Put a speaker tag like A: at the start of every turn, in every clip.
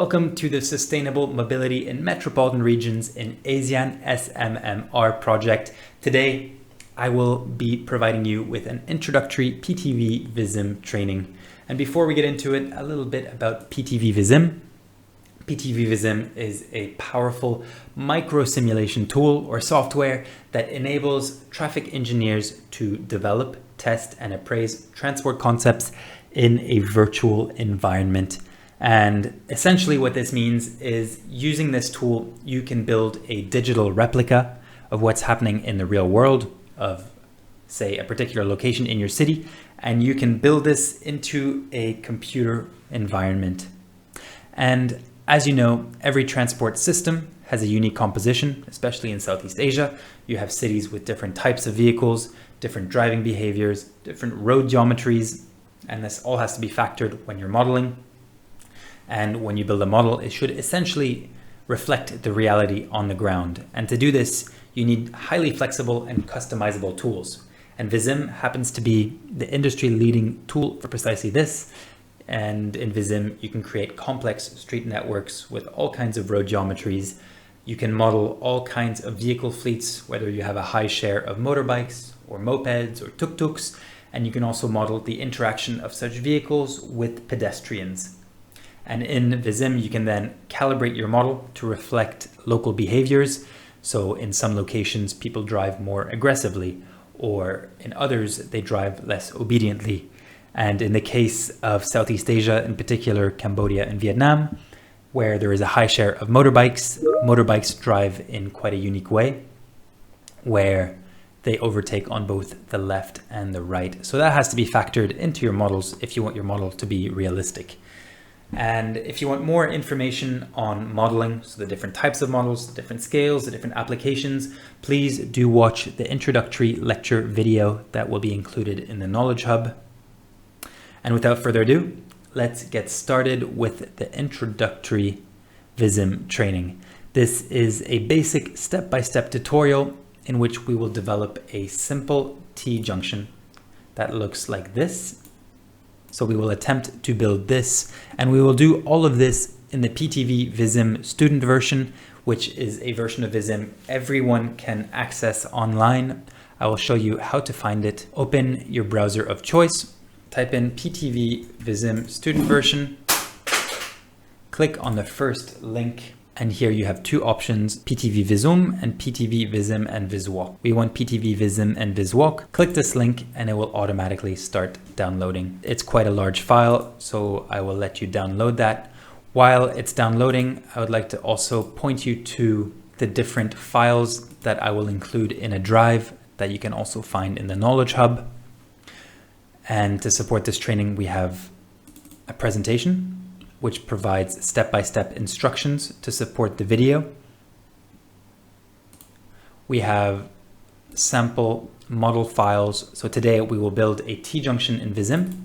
A: Welcome to the Sustainable Mobility in Metropolitan Regions in ASEAN SMMR project. Today, I will be providing you with an introductory PTV Vissim training. And before we get into it, a little bit about PTV Vissim. PTV Vissim is a powerful micro simulation tool or software that enables traffic engineers to develop, test, and appraise transport concepts in a virtual environment. And essentially what this means is using this tool, you can build a digital replica of what's happening in the real world of, say, a particular location in your city, and you can build this into a computer environment. And as you know, every transport system has a unique composition, especially in Southeast Asia. You have cities with different types of vehicles, different driving behaviors, different road geometries, and this all has to be factored when you're modeling. And when you build a model, it should essentially reflect the reality on the ground. And to do this, you need highly flexible and customizable tools. And Vissim happens to be the industry-leading tool for precisely this. And in Vissim, you can create complex street networks with all kinds of road geometries. You can model all kinds of vehicle fleets, whether you have a high share of motorbikes or mopeds or tuk-tuks. And you can also model the interaction of such vehicles with pedestrians. And in Vissim, you can then calibrate your model to reflect local behaviors. So in some locations, people drive more aggressively, or in others, they drive less obediently. And in the case of Southeast Asia, in particular, Cambodia and Vietnam, where there is a high share of motorbikes drive in quite a unique way, where they overtake on both the left and the right. So that has to be factored into your models if you want your model to be realistic. And if you want more information on modeling, so the different types of models, the different scales, the different applications, please do watch the introductory lecture video that will be included in the Knowledge Hub. And without further ado, let's get started with the introductory Vissim training. This is a basic step-by-step tutorial in which we will develop a simple T-junction that looks like this. So we will attempt to build this, and we will do all of this in the PTV Vissim student version, which is a version of Vissim everyone can access online. I will show you how to find it. Open your browser of choice, type in PTV Vissim student version, click on the first link, and here you have two options, PTV Vissim and PTV Vissim and Viswalk. We want PTV Vissim and Viswalk. Click this link and it will automatically start downloading. It's quite a large file, so I will let you download that. While it's downloading, I would like to also point you to the different files that I will include in a drive that you can also find in the Knowledge Hub. And to support this training, we have a presentation which provides step-by-step instructions to support the video. We have sample model files. So today we will build a T-junction in Vissim,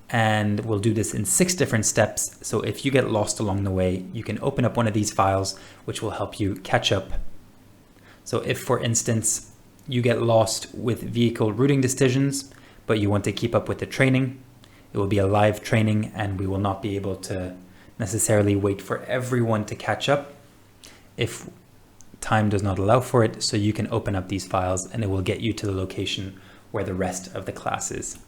A: and we'll do this in 6 different steps. So if you get lost along the way, you can open up one of these files, which will help you catch up. So if, for instance, you get lost with vehicle routing decisions, but you want to keep up with the training, it will be a live training and we will not be able to necessarily wait for everyone to catch up if time does not allow for it. So you can open up these files and it will get you to the location where the rest of the class is.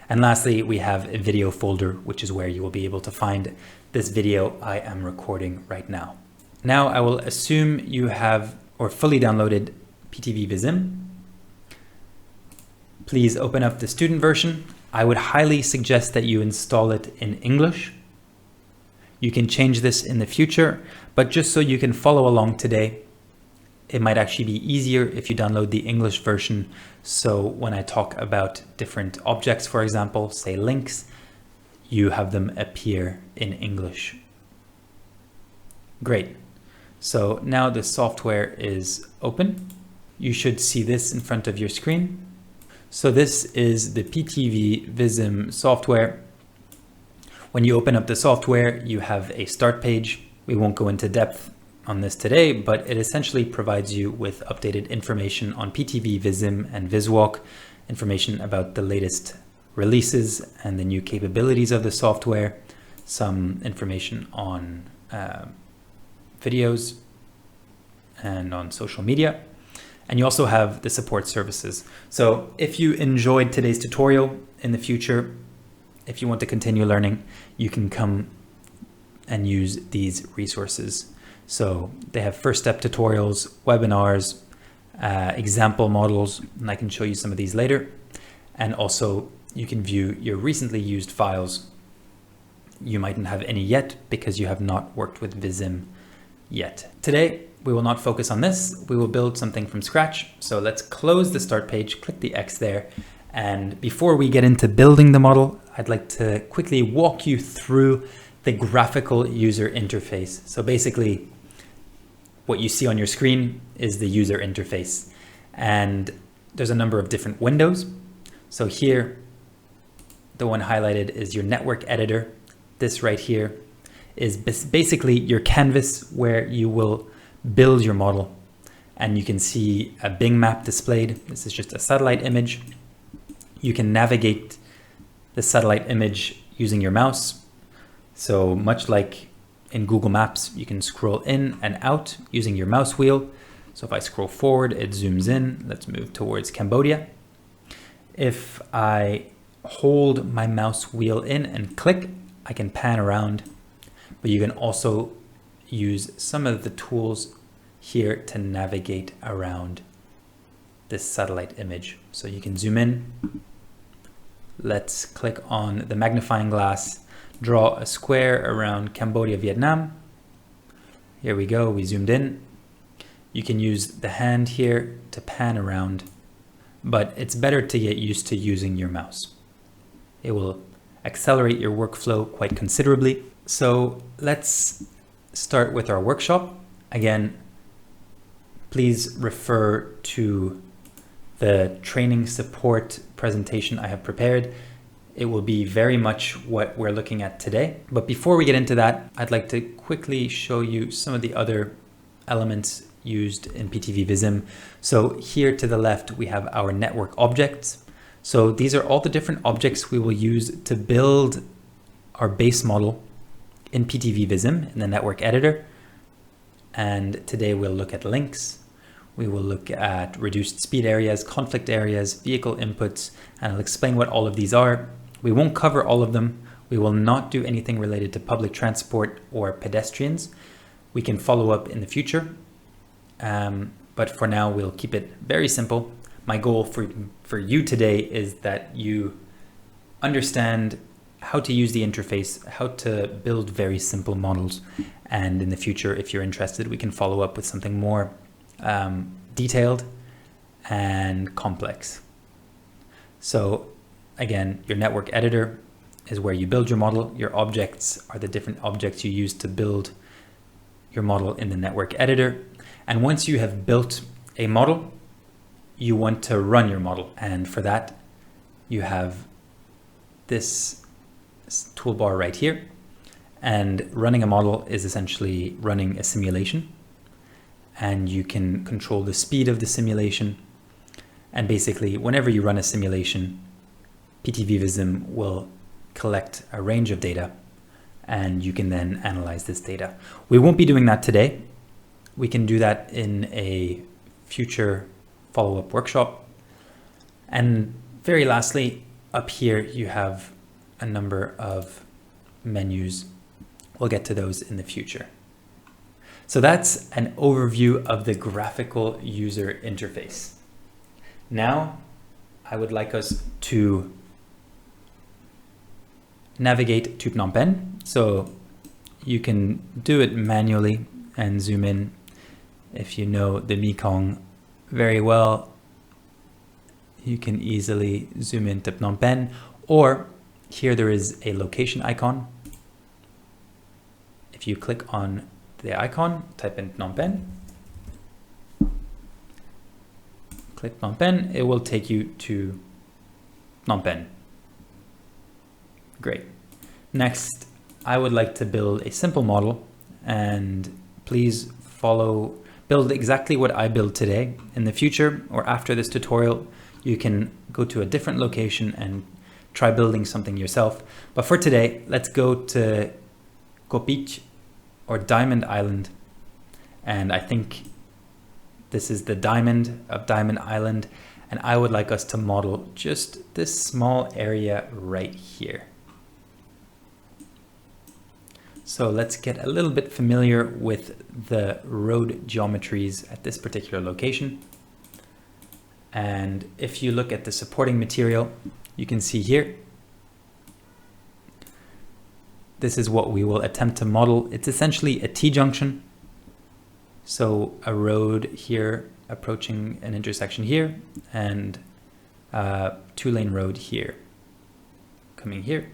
A: And lastly, we have a video folder, which is where you will be able to find this video I am recording right now. Now I will assume you have or fully downloaded PTV Vissim. Please open up the student version. I would highly suggest that you install it in English. You can change this in the future, but just so you can follow along today, it might actually be easier if you download the English version. So when I talk about different objects, for example, say links, you have them appear in English. Great. So now the software is open. You should see this in front of your screen. So this is the PTV Vissim software. When you open up the software, you have a start page. We won't go into depth on this today, but it essentially provides you with updated information on PTV Vissim and Viswalk, information about the latest releases and the new capabilities of the software, some information on videos and on social media. And you also have the support services. So if you enjoyed today's tutorial, in the future, if you want to continue learning, you can come and use these resources. So they have first step tutorials, webinars, example models, and I can show you some of these later. And also you can view your recently used files. You mightn't have any yet because you have not worked with Vissim yet. Today, we will not focus on this. We will build something from scratch. So let's close the start page, click the X there. And before we get into building the model, I'd like to quickly walk you through the graphical user interface. So basically, what you see on your screen is the user interface. And there's a number of different windows. So here, the one highlighted is your network editor. This right here is basically your canvas where you will build your model. And you can see a Bing map displayed. This is just a satellite image. You can navigate the satellite image using your mouse. So much like in Google Maps, you can scroll in and out using your mouse wheel. So if I scroll forward, it zooms in. Let's move towards Cambodia. If I hold my mouse wheel in and click, I can pan around, but you can also use some of the tools here to navigate around this satellite image. So you can zoom in. Let's click on the magnifying glass, draw a square around Cambodia, Vietnam. Here we go, we zoomed in. You can use the hand here to pan around, but it's better to get used to using your mouse. It will accelerate your workflow quite considerably. So let's start with our workshop. Again, please refer to the training support presentation I have prepared. It will be very much what we're looking at today. But before we get into that, I'd like to quickly show you some of the other elements used in PTV Vissim. So here to the left, we have our network objects. So these are all the different objects we will use to build our base model in PTV Vissim in the network editor. And today we'll look at links. We will look at reduced speed areas, conflict areas, vehicle inputs, and I'll explain what all of these are. We won't cover all of them. We will not do anything related to public transport or pedestrians. We can follow up in the future. But for now, we'll keep it very simple. My goal for you today is that you understand how to use the interface, how to build very simple models. And in the future, if you're interested, we can follow up with something more detailed and complex. So again, your network editor is where you build your model. Your objects are the different objects you use to build your model in the network editor. And once you have built a model, you want to run your model. And for that, you have this toolbar right here. And running a model is essentially running a simulation. And you can control the speed of the simulation. And basically, whenever you run a simulation, PTV Vissim will collect a range of data, and you can then analyze this data. We won't be doing that today. We can do that in a future follow-up workshop. And very lastly, up here, you have a number of menus. We'll get to those in the future. So that's an overview of the graphical user interface. Now, I would like us to navigate to Phnom Penh. So you can do it manually and zoom in. If you know the Mekong very well, you can easily zoom into Phnom Penh, or here there is a location icon. If you click on the icon, type in Phnom Penh, click Phnom Penh, it will take you to Phnom Penh. Great. Next, I would like to build a simple model, and please build exactly what I build today. In the future or after this tutorial, you can go to a different location and try building something yourself. But for today, let's go to Kopich or Diamond Island. And I think this is the diamond of Diamond Island. And I would like us to model just this small area right here. So let's get a little bit familiar with the road geometries at this particular location. And if you look at the supporting material, you can see here, this is what we will attempt to model. It's essentially a T-junction. So a road here approaching an intersection here, and a 2-lane road here, coming here.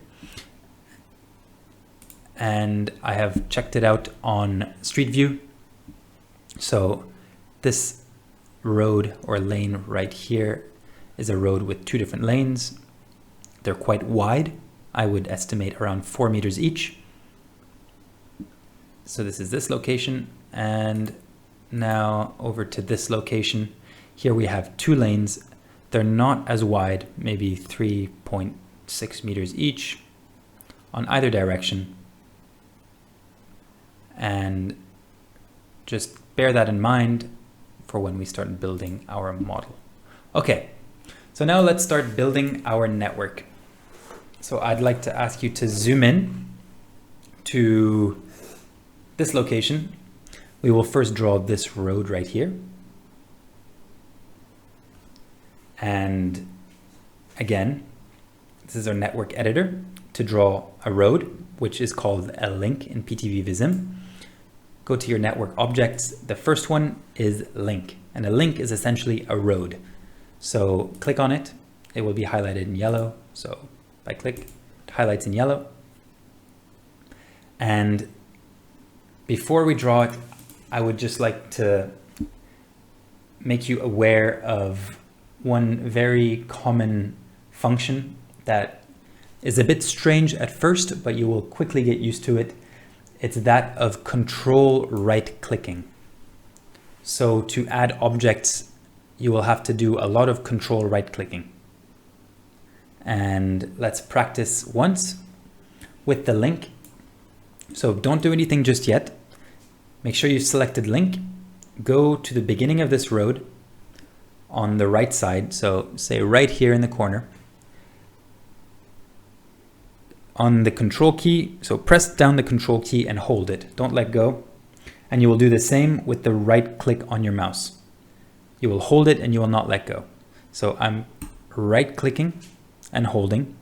A: And I have checked it out on Street View. So this road or lane right here is a road with 2 different lanes. They're quite wide. I would estimate around 4 meters each. So this is this location, and now over to this location. Here we have 2 lanes. They're not as wide, maybe 3.6 meters each on either direction. And just bear that in mind for when we start building our model. Okay, so now let's start building our network. So I'd like to ask you to zoom in to this location. We will first draw this road right here. And again, this is our network editor to draw a road, which is called a link in PTV Vissim. Go to your network objects. The first one is link, and a link is essentially a road. So click on it. It will be highlighted in yellow. So if I click, it highlights in yellow. And before we draw it, I would just like to make you aware of one very common function that is a bit strange at first, but you will quickly get used to it. It's that of control right clicking. So to add objects, you will have to do a lot of control right clicking. And let's practice once with the link. So don't do anything just yet. Make sure you've selected link. Go to the beginning of this road on the right side. So say right here in the corner. On the control key, so press down the control key and hold it. Don't let go. And you will do the same with the right click on your mouse. You will hold it and you will not let go. So I'm right clicking and holding,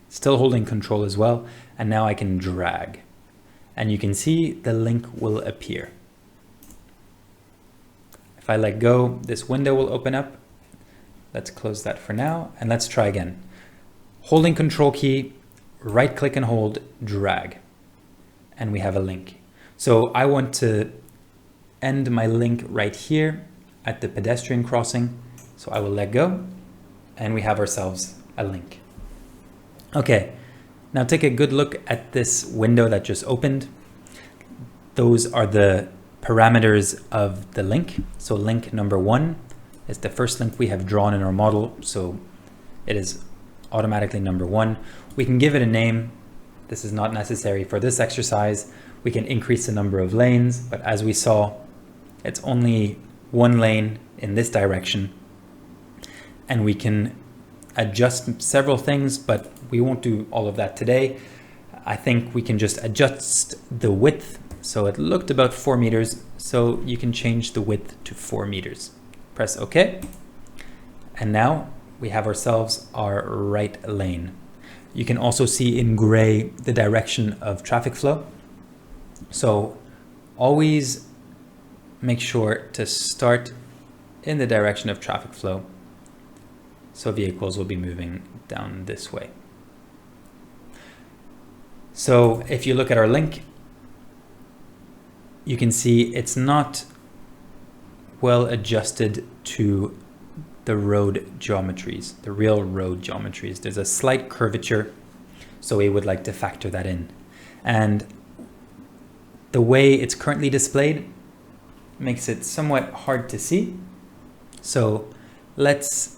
A: still holding control as well. And now I can drag. And you can see the link will appear. If I let go, this window will open up. Let's close that for now. And let's try again. Holding control key, right click and hold, drag, and we have a link. So I want to end my link right here at the pedestrian crossing. So I will let go and we have ourselves a link. Okay, now take a good look at this window that just opened. Those are the parameters of the link. So link number 1 is the first link we have drawn in our model. So it is automatically number 1. We can give it a name. This is not necessary for this exercise. We can increase the number of lanes, but as we saw, it's only 1 lane in this direction. And we can adjust several things, but we won't do all of that today. I think we can just adjust the width. So it looked about 4 meters, so you can change the width to 4 meters. Press OK. And now we have ourselves our right lane. You can also see in gray the direction of traffic flow. So always make sure to start in the direction of traffic flow. So vehicles will be moving down this way. So if you look at our link, you can see it's not well adjusted to the road geometries, the real road geometries. There's a slight curvature, so we would like to factor that in. And the way it's currently displayed makes it somewhat hard to see. So let's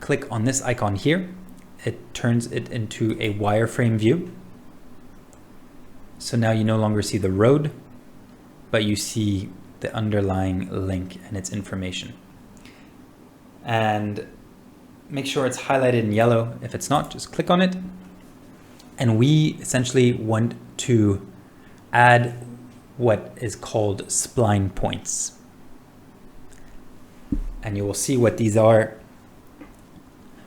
A: click on this icon here, it turns it into a wireframe view. So now you no longer see the road, but you see the underlying link and its information. And make sure it's highlighted in yellow. If it's not, just click on it. And we essentially want to add what is called spline points. And you will see what these are,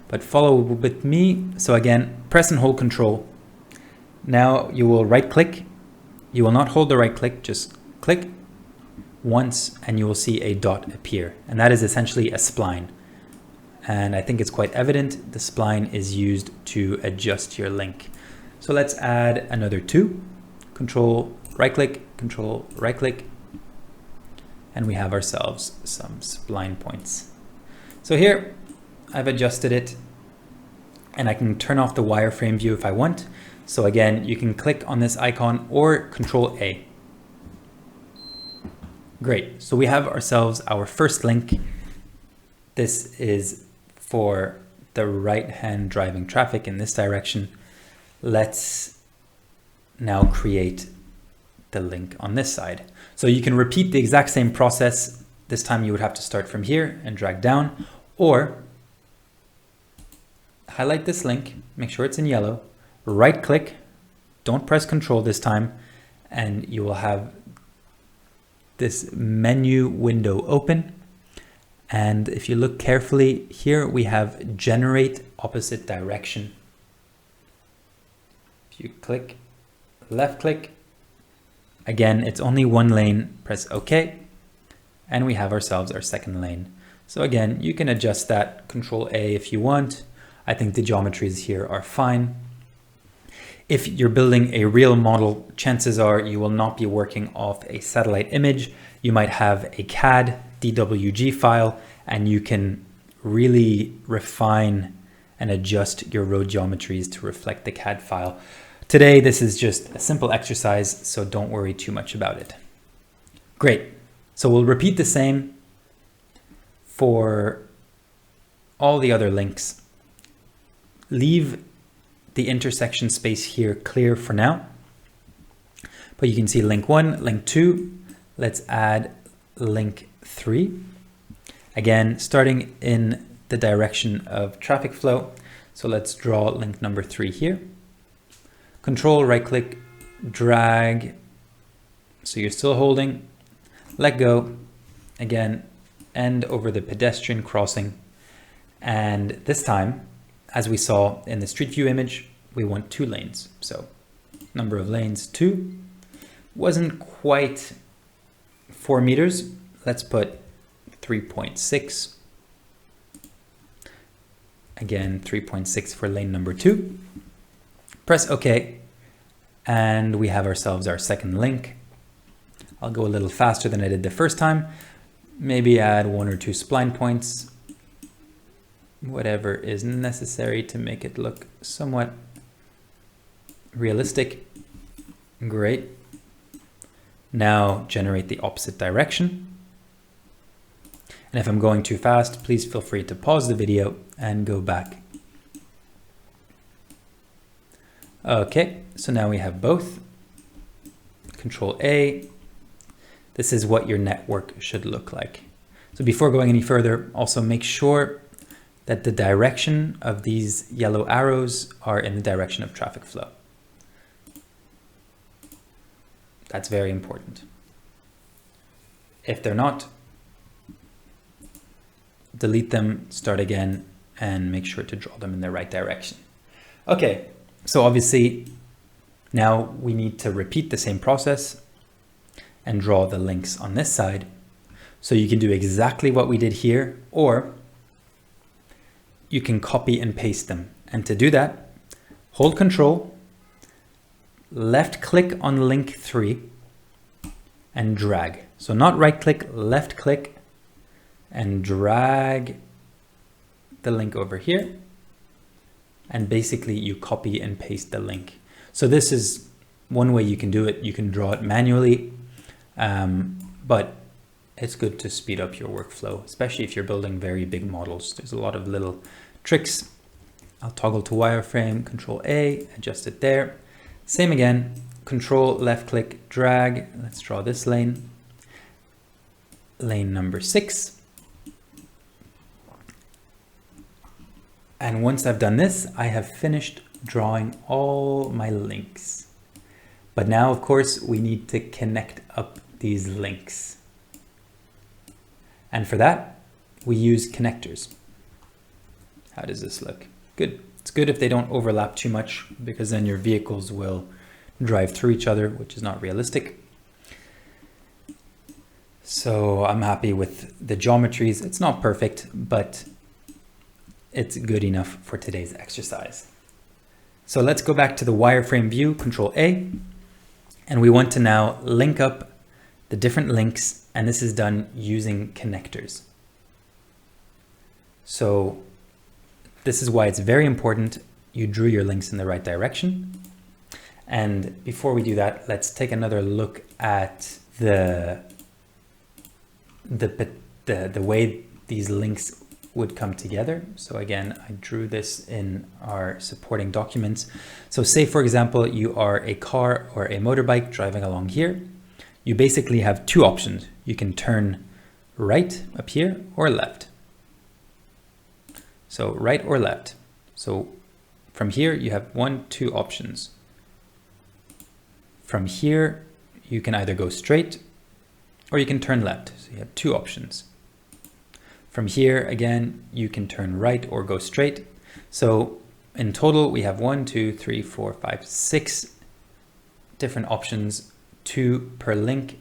A: but follow with me. So again, press and hold Control. Now you will right click. You will not hold the right click, just click once and you will see a dot appear. And that is essentially a spline. And I think it's quite evident the spline is used to adjust your link. So let's add another 2. Control, right click, Control, right click. And we have ourselves some spline points. So here I've adjusted it and I can turn off the wireframe view if I want. So again, you can click on this icon or Control A. Great, so we have ourselves our first link. This is for the right-hand driving traffic in this direction. Let's now create the link on this side. So you can repeat the exact same process. This time you would have to start from here and drag down, or highlight this link, make sure it's in yellow, right click, don't press Control this time, and you will have this menu window open. And if you look carefully here, we have generate opposite direction. If you click, left click, again, it's only one lane, press OK, and we have ourselves our second lane. So again, you can adjust that, Control A if you want. I think the geometries here are fine. If you're building a real model, chances are you will not be working off a satellite image. You might have a CAD DWG file, and you can really refine and adjust your road geometries to reflect the CAD file. Today, this is just a simple exercise, so don't worry too much about it. Great. So we'll repeat the same for all the other links. Leave the intersection space here clear for now, but you can see link 1, link 2. Let's add link 3. Again, starting in the direction of traffic flow. So let's draw link number 3 here. Control, right click, drag. So you're still holding, let go. Again, end over the pedestrian crossing. And this time, as we saw in the street view image, we want 2 lanes. So number of lanes, 2. Wasn't quite 4 meters. Let's put 3.6. Again, 3.6 for lane number 2. Press OK, and we have ourselves our second link. I'll go a little faster than I did the first time. Maybe add 1 or 2 spline points, whatever is necessary to make it look somewhat realistic. Great. Now generate the opposite direction. And if I'm going too fast, please feel free to pause the video and go back. Okay, so now we have both. Control A. This is what your network should look like. So before going any further, also make sure that the direction of these yellow arrows are in the direction of traffic flow. That's very important. If they're not, delete them, start again, and make sure to draw them in the right direction. Okay, so obviously now we need to repeat the same process and draw the links on this side. So you can do exactly what we did here, or you can copy and paste them. And to do that, hold Control, left click on link 3 and drag. So not right click, left click and drag the link over here. And basically you copy and paste the link. So this is one way you can do it. You can draw it manually, but it's good to speed up your workflow, especially if you're building very big models. There's a lot of little tricks. I'll toggle to wireframe, Control A, adjust it there. Same again, Control left click, drag. Let's draw this lane. Lane number 6. And once I've done this, I have finished drawing all my links. But now, of course, we need to connect up these links. And for that, we use connectors. How does this look? Good. It's good if they don't overlap too much, because then your vehicles will drive through each other, which is not realistic. So I'm happy with the geometries. It's not perfect, but it's good enough for today's exercise. So let's go back to the wireframe view, Control A, and we want to now link up the different links, and this is done using connectors. So this is why it's very important you drew your links in the right direction. And before we do that, let's take another look at the way these links would come together. So again, I drew this in our supporting documents. So say, for example, you are a car or a motorbike driving along here. You basically have two options. You can turn right up here or left. So right or left. So from here, you have two options. From here, you can either go straight or you can turn left. So you have two options. From here, again, you can turn right or go straight. So in total, we have 6 different options, 2 per link.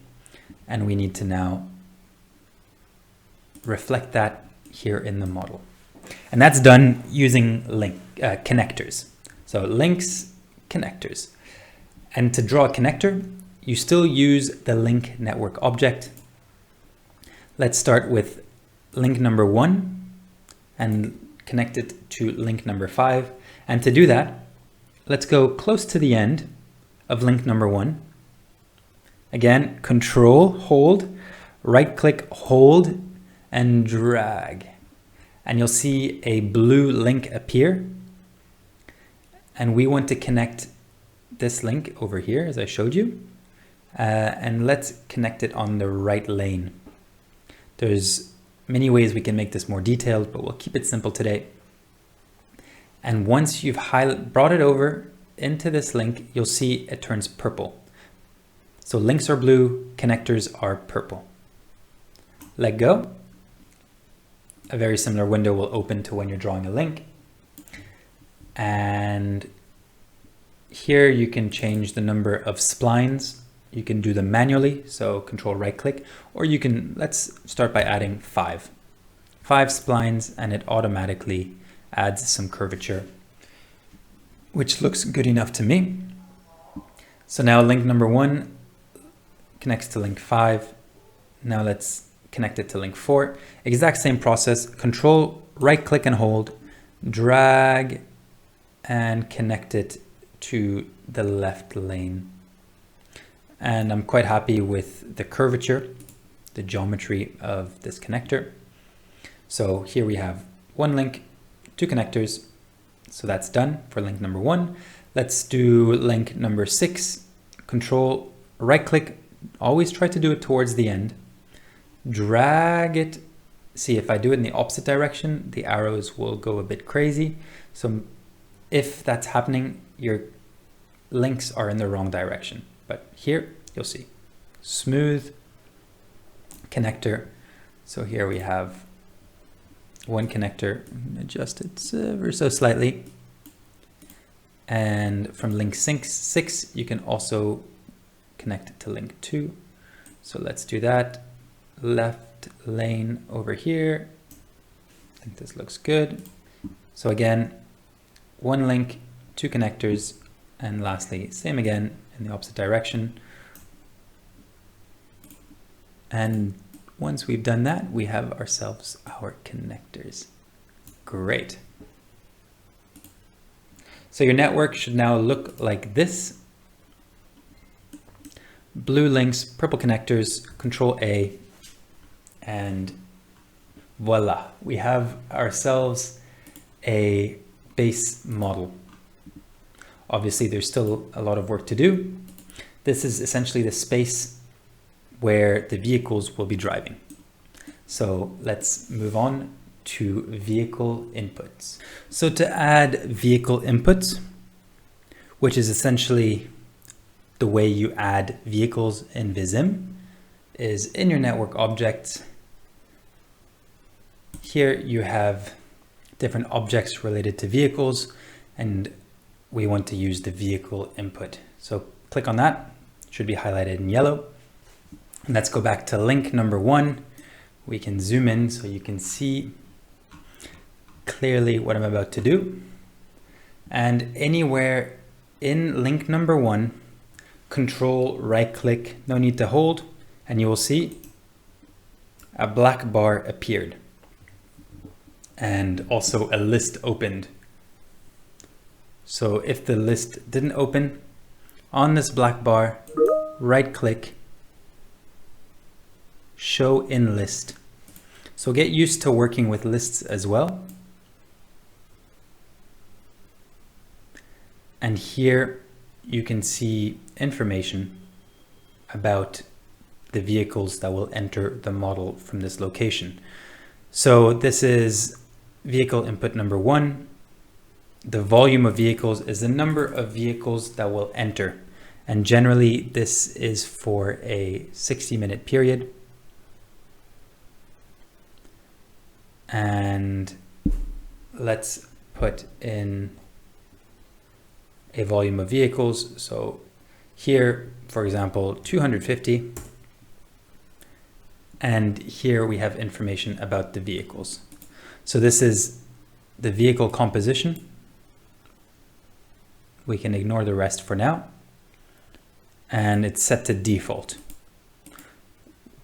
A: And we need to now reflect that here in the model. And that's done using connectors. So links, connectors. And to draw a connector, you still use the link network object. Let's start with link number 1 and connect it to link number 5. And to do that, let's go close to the end of link number 1. Again, Control, hold, right click, hold, and drag. And you'll see a blue link appear. And we want to connect this link over here, as I showed you. And let's connect it on the right lane. There's many ways we can make this more detailed, but we'll keep it simple today. And once you've brought it over into this link, you'll see it turns purple. So links are blue, connectors are purple. Let go. A very similar window will open to when you're drawing a link. And here you can change the number of splines. You can do them manually, so Control right click, or you can, let's start by adding 5 splines, and it automatically adds some curvature, which looks good enough to me. So now link number 1 connects to link 5. Now let's connect it to link 4. Exact same process, Control right click and hold, drag, and connect it to the left lane. And I'm quite happy with the curvature, the geometry of this connector. So here we have 1 link, 2 connectors. So that's done for link number 1. Let's do link number 6. Control right click, always try to do it towards the end. Drag it. See, if I do it in the opposite direction, the arrows will go a bit crazy. So if that's happening, your links are in the wrong direction. But here you'll see smooth connector. So here we have 1 connector, adjust it ever so slightly. And from link 6, you can also connect it to link 2. So let's do that. Left lane over here. I think this looks good. So again, 1 link, 2 connectors, and lastly, same again in the opposite direction. And once we've done that, we have ourselves our connectors. Great. So your network should now look like this. Blue links, purple connectors, Control A, and voila, we have ourselves a base model. Obviously, there's still a lot of work to do. This is essentially the space where the vehicles will be driving. So let's move on to vehicle inputs. So to add vehicle inputs, which is essentially the way you add vehicles in Vissim, is in your network objects. Here you have different objects related to vehicles, and we want to use the vehicle input. So click on that, it should be highlighted in yellow. And let's go back to link number 1. We can zoom in so you can see clearly what I'm about to do. And anywhere in link number 1, control right click, no need to hold, and you will see a black bar appeared and also a list opened. So if the list didn't open, on this black bar, right click, show in list. So get used to working with lists as well. And here you can see information about the vehicles that will enter the model from this location. So this is vehicle input number 1. The volume of vehicles is the number of vehicles that will enter. And generally this is for a 60-minute period. And let's put in a volume of vehicles. So here, for example, 250. And here we have information about the vehicles. So this is the vehicle composition. We can ignore the rest for now. And it's set to default.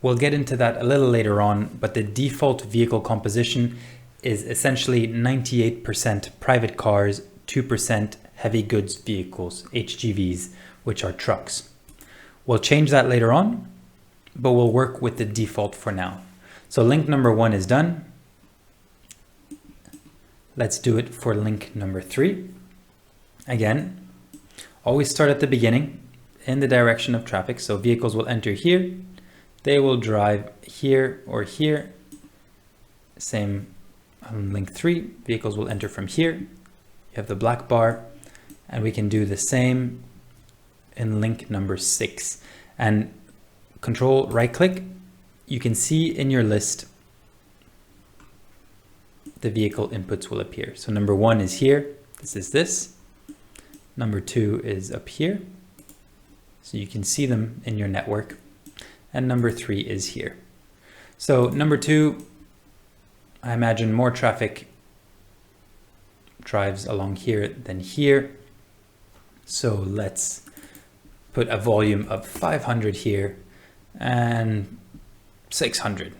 A: We'll get into that a little later on, but the default vehicle composition is essentially 98% private cars, 2% heavy goods vehicles, HGVs, which are trucks. We'll change that later on, but we'll work with the default for now. So link number 1 is done. Let's do it for link number 3. Again, always start at the beginning in the direction of traffic. So vehicles will enter here. They will drive here or here. Same on link 3. Vehicles will enter from here. You have the black bar. And we can do the same in link number 6. And control right click. You can see in your list the vehicle inputs will appear. So number 1 is here. This is this. Number 2 is up here. So you can see them in your network. And number 3 is here. So number 2, I imagine more traffic drives along here than here. So let's put a volume of 500 here and 600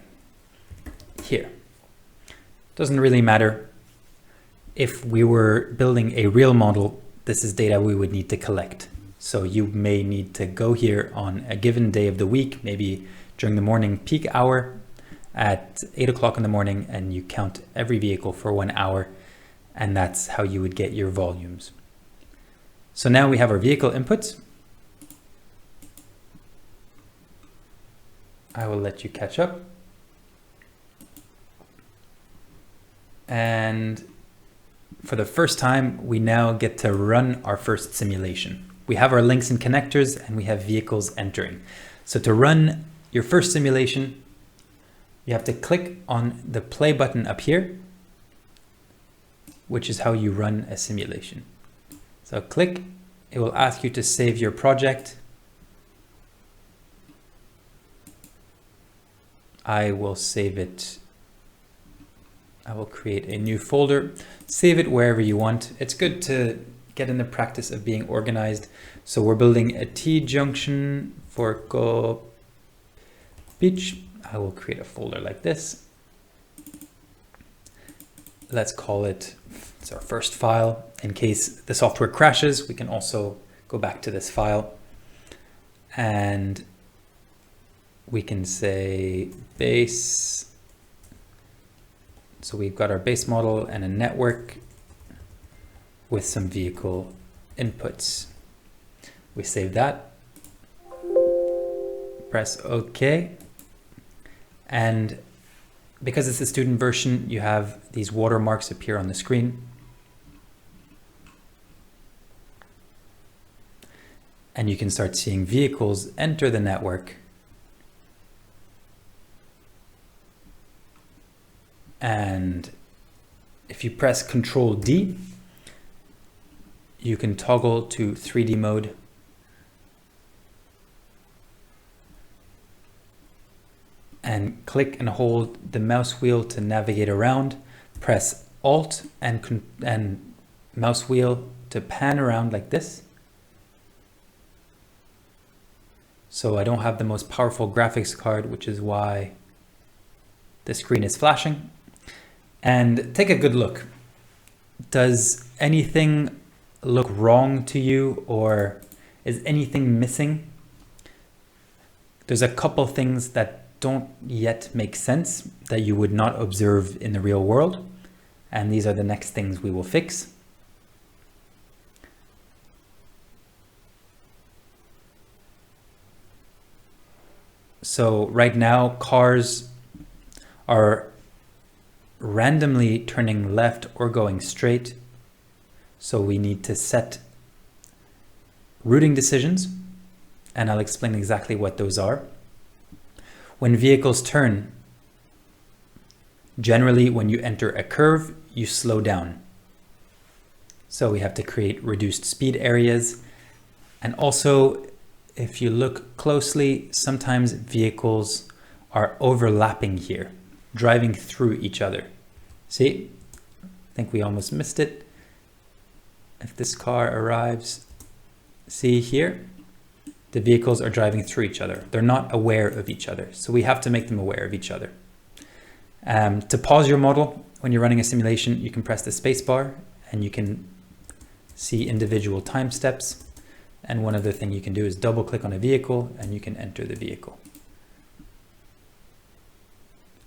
A: here. Doesn't really matter. If we were building a real model, this is data we would need to collect. So you may need to go here on a given day of the week, maybe during the morning peak hour at 8 o'clock in the morning, and you count every vehicle for 1 hour, and that's how you would get your volumes. So now we have our vehicle inputs. I will let you catch up. And for the first time, we now get to run our first simulation. We have our links and connectors, and we have vehicles entering. So to run your first simulation, you have to click on the play button up here, which is how you run a simulation. So click, it will ask you to save your project. I will save it. I will create a new folder, save it wherever you want. It's good to get in the practice of being organized. So we're building a T-junction for Ko Beach. I will create a folder like this. Let's call it, it's our first file. In case the software crashes, we can also go back to this file. And we can say base. So we've got our base model and a network with some vehicle inputs. We save that, press OK, and because it's the student version, you have these watermarks appear on the screen. And you can start seeing vehicles enter the network. And if you press Control D, you can toggle to 3D mode. And click and hold the mouse wheel to navigate around. Press Alt and mouse wheel to pan around like this. So I don't have the most powerful graphics card, which is why the screen is flashing. And take a good look. Does anything look wrong to you, or is anything missing? There's a couple things that don't yet make sense that you would not observe in the real world. And these are the next things we will fix. So right now, cars are randomly turning left or going straight. So we need to set routing decisions, and I'll explain exactly what those are. When vehicles turn, generally when you enter a curve, you slow down. So we have to create reduced speed areas. And also, if you look closely, sometimes vehicles are overlapping here, driving through each other. See, I think we almost missed it. If this car arrives, see here, the vehicles are driving through each other. They're not aware of each other. So we have to make them aware of each other. To pause your model, when you're running a simulation, you can press the space bar and you can see individual time steps. And one other thing you can do is double click on a vehicle and you can enter the vehicle.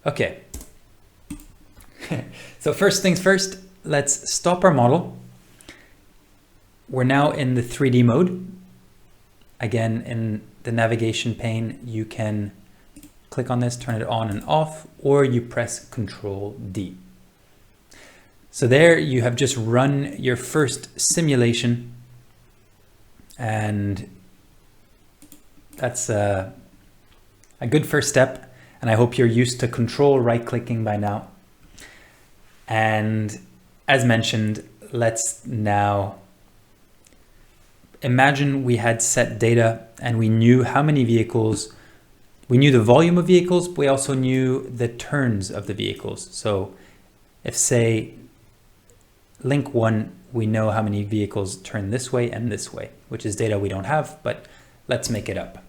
A: Okay. So first things first, let's stop our model. We're now in the 3D mode. Again, in the navigation pane, you can click on this, turn it on and off, or you press Control D. So there you have just run your first simulation. And that's a good first step. And I hope you're used to control right-clicking by now. And as mentioned, let's now imagine we had set data and we knew how many vehicles, we knew the volume of vehicles, but we also knew the turns of the vehicles. So if, say, link 1, we know how many vehicles turn this way and this way, which is data we don't have, but let's make it up.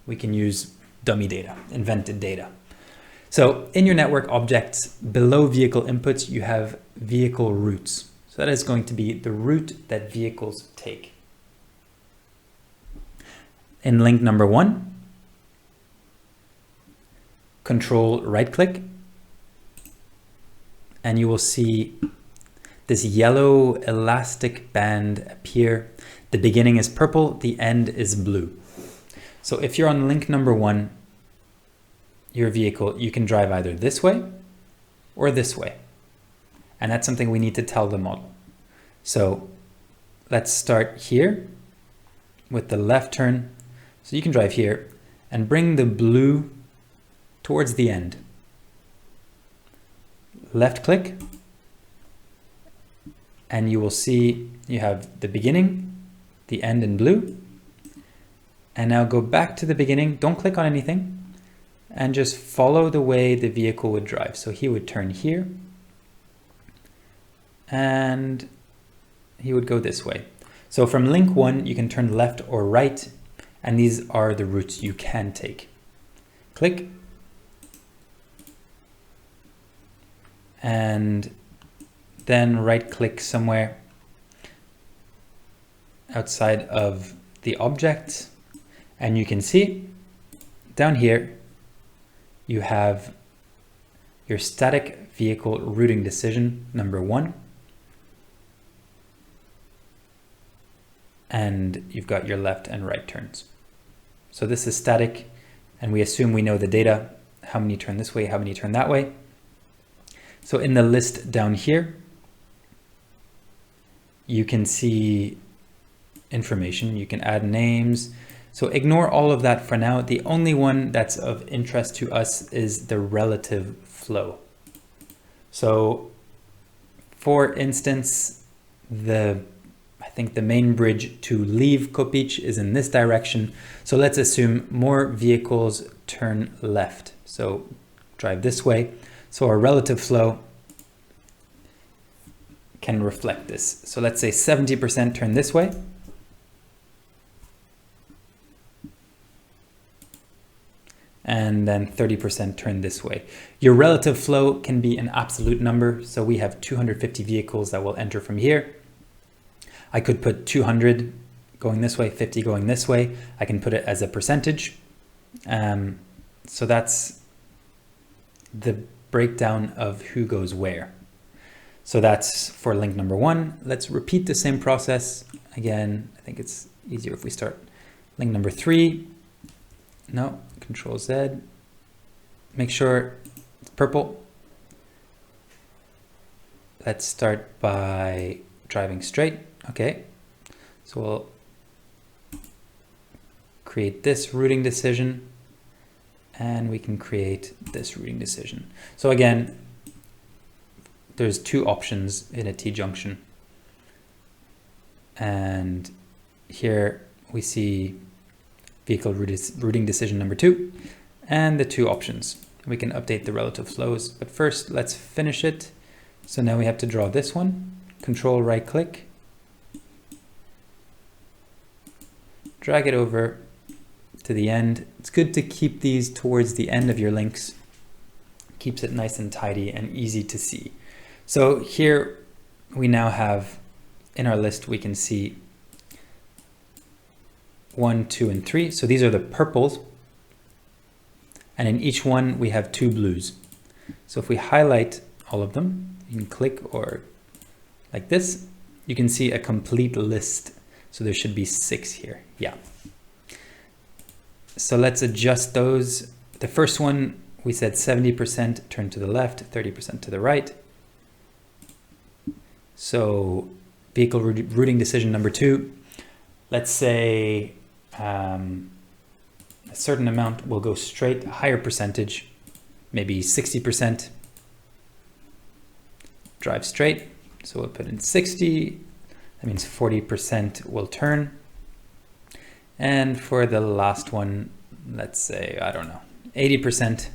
A: We can use dummy data, invented data. So in your network objects, below vehicle inputs, you have vehicle routes. So that is going to be the route that vehicles take. In link number 1, control right click, and you will see this yellow elastic band appear. The beginning is purple, the end is blue. So if you're on link number 1, your vehicle, you can drive either this way or this way. And that's something we need to tell the model. So let's start here with the left turn. So you can drive here and bring the blue towards the end. Left click, and you will see you have the beginning, the end in blue. And now go back to the beginning, don't click on anything, and just follow the way the vehicle would drive. So he would turn here, and he would go this way. So from link 1, you can turn left or right, and these are the routes you can take. Click, and then right click somewhere outside of the object, and you can see down here you have your static vehicle routing decision number 1. and you've got your left and right turns. So this is static, and we assume we know the data, how many turn this way, how many turn that way. So in the list down here, you can see information, you can add names. So ignore all of that for now. The only one that's of interest to us is the relative flow. So for instance, I think the main bridge to leave Kopic is in this direction. So let's assume more vehicles turn left. So drive this way. So our relative flow can reflect this. So let's say 70% turn this way. And then 30% turn this way. Your relative flow can be an absolute number. So we have 250 vehicles that will enter from here. I could put 200 going this way, 50 going this way. I can put it as a percentage. So that's the breakdown of who goes where. So that's for link number 1. Let's repeat the same process. Again, I think it's easier if we start link number 3. No, Control Z. Make sure it's purple. Let's start by driving straight. Okay, so we'll create this routing decision, and we can create this routing decision. So again, there's 2 options in a T-junction. And here we see vehicle routing decision number 2 and the 2 options. We can update the relative flows, but first let's finish it. So now we have to draw this one. Control right click, drag it over to the end. It's good to keep these towards the end of your links. Keeps it nice and tidy and easy to see. So here we now have in our list, we can see 1, 2, and 3. So these are the purples. And in each one, we have 2 blues. So if we highlight all of them, you can click or like this, you can see a complete list. So there should be 6 here. Yeah. So let's adjust those. The first one, we said 70% turn to the left, 30% to the right. So vehicle routing decision number 2, let's say a certain amount will go straight, a higher percentage, maybe 60%, drive straight. So we'll put in 60, that means 40% will turn. And for the last one, let's say, I don't know, 80%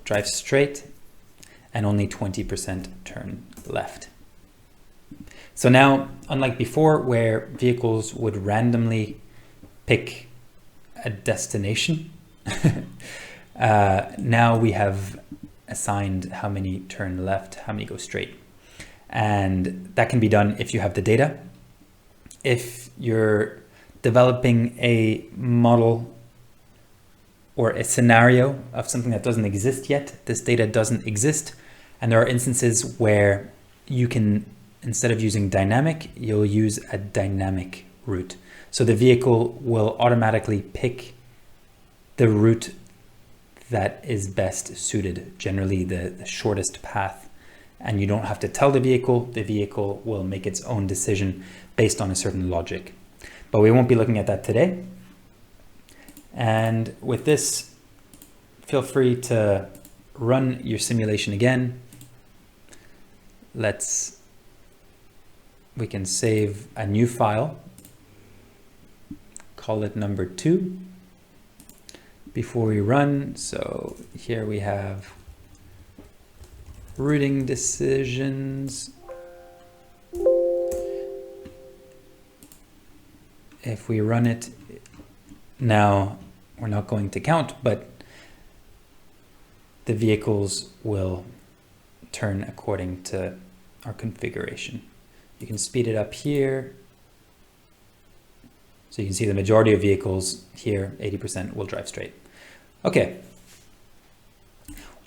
A: drive straight and only 20% turn left. So now, unlike before where vehicles would randomly pick a destination, now we have assigned how many turn left, how many go straight. And that can be done if you have the data. If you're developing a model or a scenario of something that doesn't exist yet, this data doesn't exist. And there are instances where you can, instead of using dynamic, you'll use a dynamic route. So the vehicle will automatically pick the route that is best suited, generally the shortest path. And you don't have to tell the vehicle will make its own decision based on a certain logic. But we won't be looking at that today. And with this, feel free to run your simulation again. We can save a new file, call it number 2 before we run. So here we have routing decisions. If we run it now, we're not going to count, but the vehicles will turn according to our configuration. You can speed it up here. So you can see the majority of vehicles here, 80% will drive straight. Okay.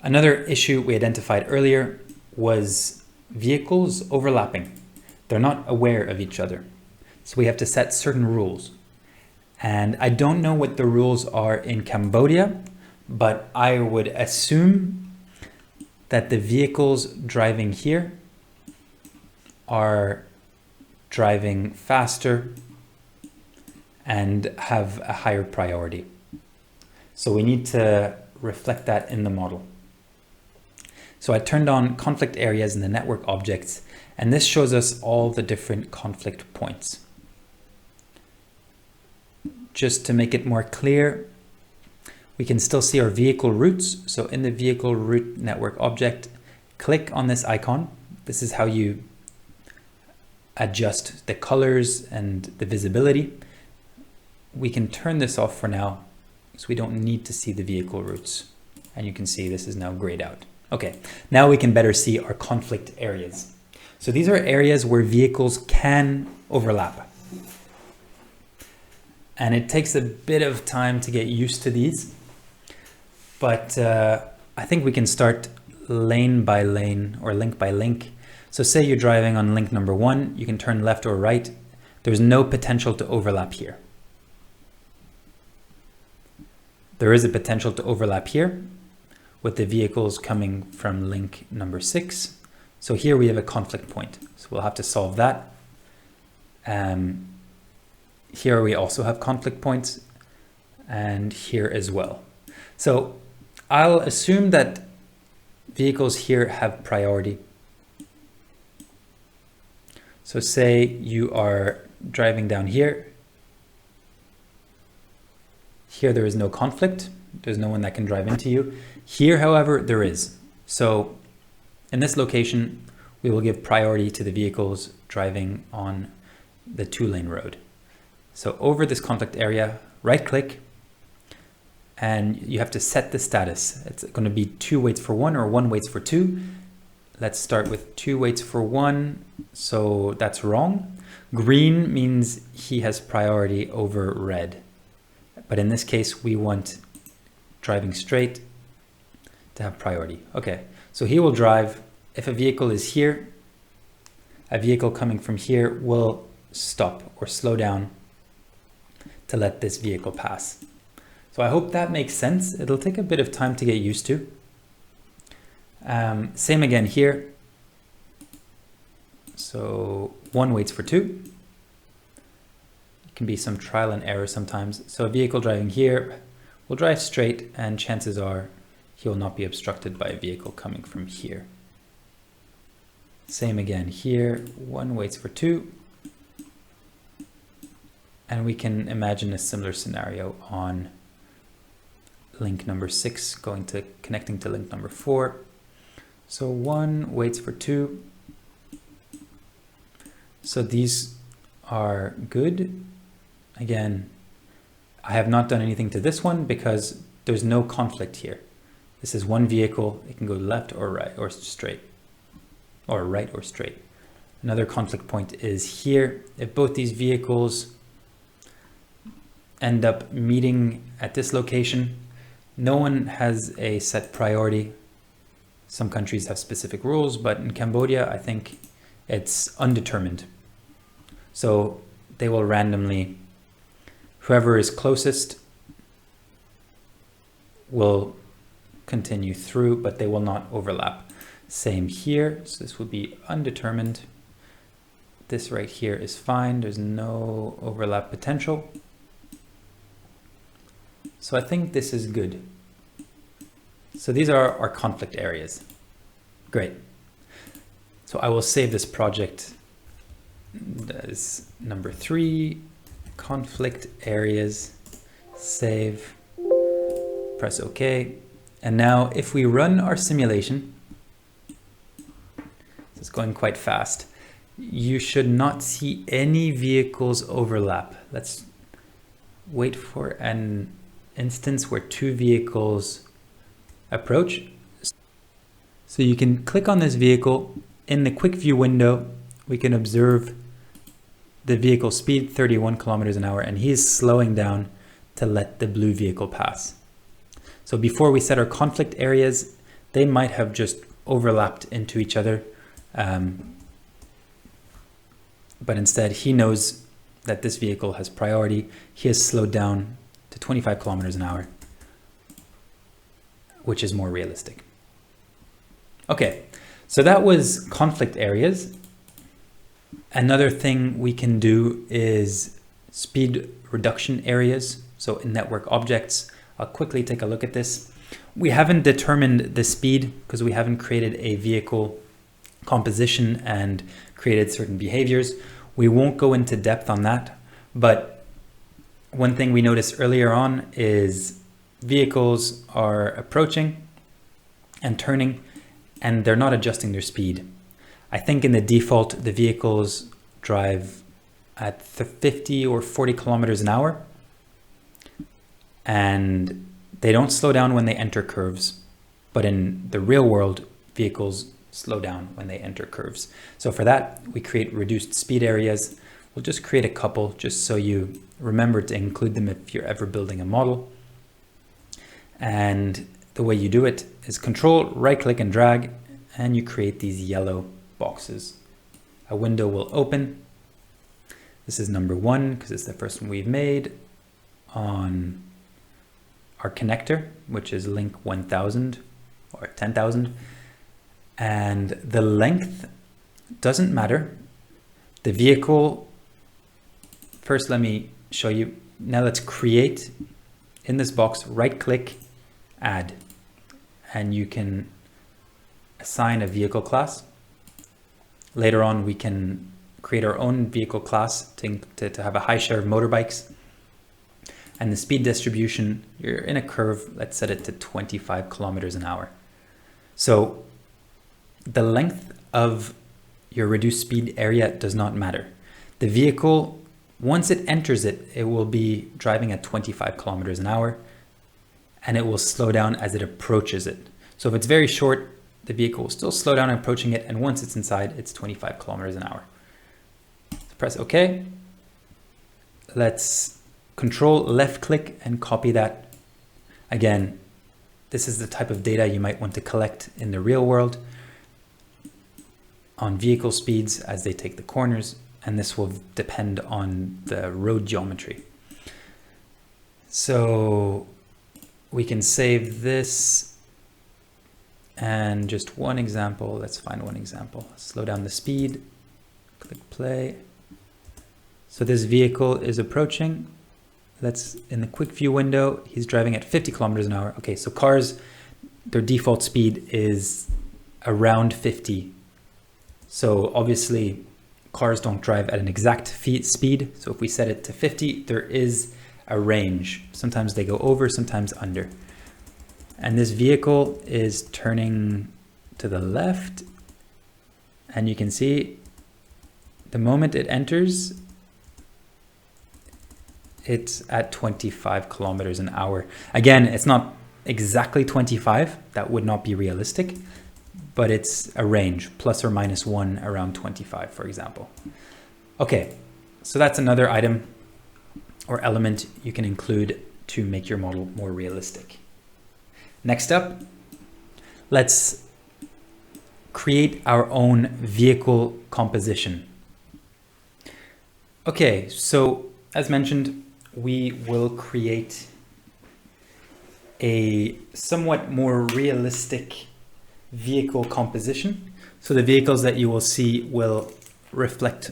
A: Another issue we identified earlier was vehicles overlapping. They're not aware of each other. So we have to set certain rules. And I don't know what the rules are in Cambodia, but I would assume that the vehicles driving here are driving faster and have a higher priority. So we need to reflect that in the model. So I turned on conflict areas in the network objects, and this shows us all the different conflict points. Just to make it more clear, we can still see our vehicle routes. So in the vehicle route network object, click on this icon. This is how you adjust the colors and the visibility. We can turn this off for now, so we don't need to see the vehicle routes. And you can see this is now grayed out. Okay, now we can better see our conflict areas. So these are areas where vehicles can overlap. And it takes a bit of time to get used to these, but I think we can start lane by lane or link by link. So say you're driving on link number 1, you can turn left or right. There's no potential to overlap here. There is a potential to overlap here with the vehicles coming from link number 6. So here we have a conflict point. So we'll have to solve that. Here we also have conflict points, and here as well. So I'll assume that vehicles here have priority. So say you are driving down here. Here there is no conflict. There's no one that can drive into you. Here, however, there is. So in this location, we will give priority to the vehicles driving on the 2-lane road. So over this conflict area, right click, and you have to set the status. It's going to be 2 waits for 1 or 1 waits for 2. Let's start with 2 waits for 1. So that's wrong. Green means he has priority over red. But in this case, we want driving straight to have priority. Okay, so he will drive. If a vehicle is here, a vehicle coming from here will stop or slow down to let this vehicle pass. So I hope that makes sense. It'll take a bit of time to get used to. Same again here. So 1 waits for 2. It can be some trial and error sometimes. So a vehicle driving here will drive straight, and chances are he will not be obstructed by a vehicle coming from here. Same again here, 1 waits for 2. And we can imagine a similar scenario on link number 6 connecting to link number 4. So 1 waits for 2. So these are good. Again, I have not done anything to this one because there's no conflict here. This is one vehicle. It can go left or right or straight, or right or straight. Another conflict point is here. If both these vehicles end up meeting at this location, no one has a set priority. Some countries have specific rules, but in Cambodia, I think it's undetermined. So they will randomly, whoever is closest will continue through, but they will not overlap. Same here, so this would be undetermined. This right here is fine, there's no overlap potential. So I think this is good. So these are our conflict areas. Great. So I will save this project. That is number 3, conflict areas, save, press OK. And now if we run our simulation, it's going quite fast, you should not see any vehicles overlap. Let's wait for an instance where 2 vehicles approach. So you can click on this vehicle. In the quick view window, we can observe the vehicle speed 31 kilometers an hour, and he's slowing down to let the blue vehicle pass. So before we set our conflict areas, they might have just overlapped into each other. But instead he knows that this vehicle has priority. He has slowed down to 25 kilometers an hour, which is more realistic. Okay, so that was conflict areas. Another thing we can do is speed reduction areas. So in network objects, I'll quickly take a look at this. We haven't determined the speed because we haven't created a vehicle composition and created certain behaviors. We won't go into depth on that, but one thing we noticed earlier on is vehicles are approaching and turning and they're not adjusting their speed. I think in the default, the vehicles drive at 50 or 40 kilometers an hour, and they don't slow down when they enter curves. But in the real world, vehicles slow down when they enter curves. So for that, we create reduced speed areas. We'll just create a couple just so you remember to include them if you're ever building a model. And the way you do it is Control, right click and drag, and you create these yellow boxes. A window will open. This is number 1 because it's the first one we've made on our connector, which is link 1000 or 10,000. And the length doesn't matter. The vehicle, first let me show you. Now let's create in this box, right click, add, and you can assign a vehicle class. Later on, we can create our own vehicle class to have a high share of motorbikes. And the speed distribution, you're in a curve, let's set it to 25 kilometers an hour. So the length of your reduced speed area does not matter. The vehicle, once it enters it, it will be driving at 25 kilometers an hour, and it will slow down as it approaches it. So if it's very short, the vehicle will still slow down approaching it, and once it's inside, it's 25 kilometers an hour. So press OK. Let's Control left click and copy that. Again, this is the type of data you might want to collect in the real world on vehicle speeds as they take the corners, and this will depend on the road geometry. So we can save this, and just one example, let's find one example. Slow down the speed, click play. So this vehicle is approaching. Let's, in the quick view window, he's driving at 50 kilometers an hour. Okay, so cars, their default speed is around 50. So obviously cars don't drive at an exact speed. So if we set it to 50, there is a range. Sometimes they go over, sometimes under. And this vehicle is turning to the left. And you can see the moment it enters, it's at 25 kilometers an hour. Again, it's not exactly 25. That would not be realistic, but it's a range, plus or minus 1 around 25, for example. Okay, so that's another item or element you can include to make your model more realistic. Next up, let's create our own vehicle composition. Okay, so as mentioned, we will create a somewhat more realistic vehicle composition. So the vehicles that you will see will reflect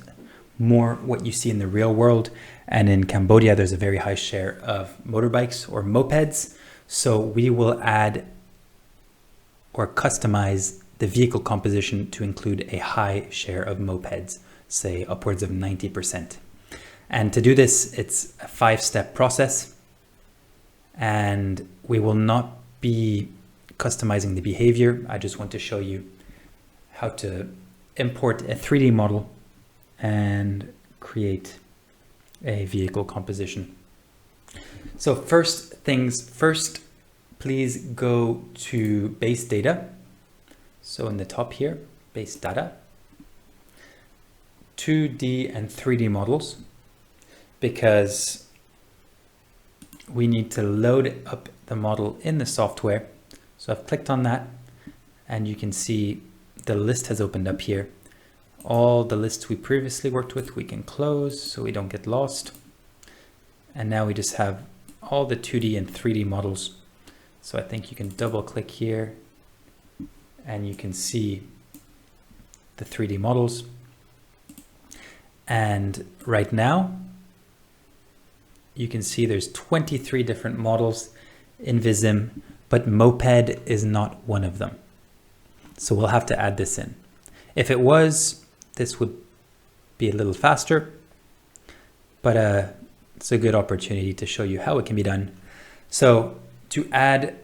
A: more what you see in the real world. And in Cambodia, there's a very high share of motorbikes or mopeds. So we will add or customize the vehicle composition to include a high share of mopeds, say upwards of 90%. And to do this, it's a 5-step process, and we will not be customizing the behavior. I just want to show you how to import a 3D model and create a vehicle composition. So first things first, please go to base data. So in the top here, base data, 2D and 3D models, because we need to load up the model in the software. So I've clicked on that, and you can see the list has opened up here All the lists we previously worked with, we can close so we don't get lost. And now we just have all the 2D and 3D models. So I think you can double click here and you can see the 3D models. And right now, you can see there's 23 different models in Vissim, but moped is not one of them. So we'll have to add this in. If it was, this would be a little faster, but it's a good opportunity to show you how it can be done. So to add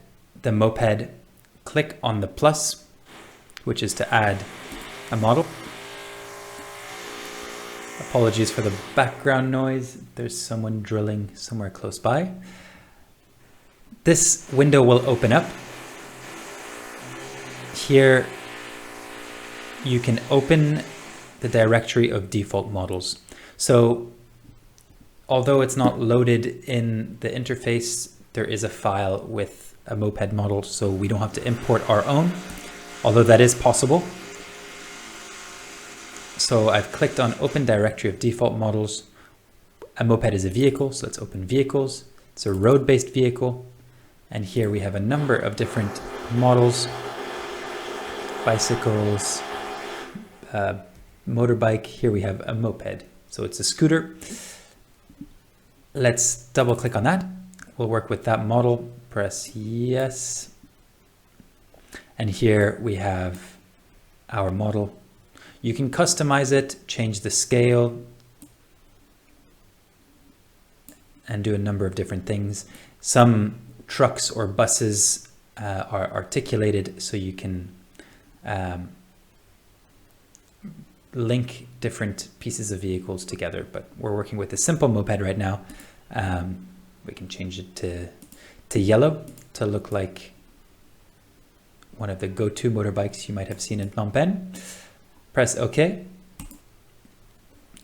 A: the moped, click on the plus, which is to add a model. Apologies for the background noise. There's someone drilling somewhere close by. This window will open up. Here you can open the directory of default models. So although it's not loaded in the interface, there is a file with a moped model, so we don't have to import our own, although that is possible. So I've clicked on Open Directory of Default Models. A moped is a vehicle, so let's open Vehicles. It's a road-based vehicle. And here we have a number of different models, bicycles, motorbike. Here we have a moped, so it's a scooter. Let's double click on that. We'll work with that model, press yes. And here we have our model. You can customize it, change the scale, and do a number of different things. Some trucks or buses are articulated, so you can link different pieces of vehicles together, but we're working with a simple moped right now. We can change it to yellow to look like one of the go-to motorbikes you might have seen in Phnom Penh. Press OK.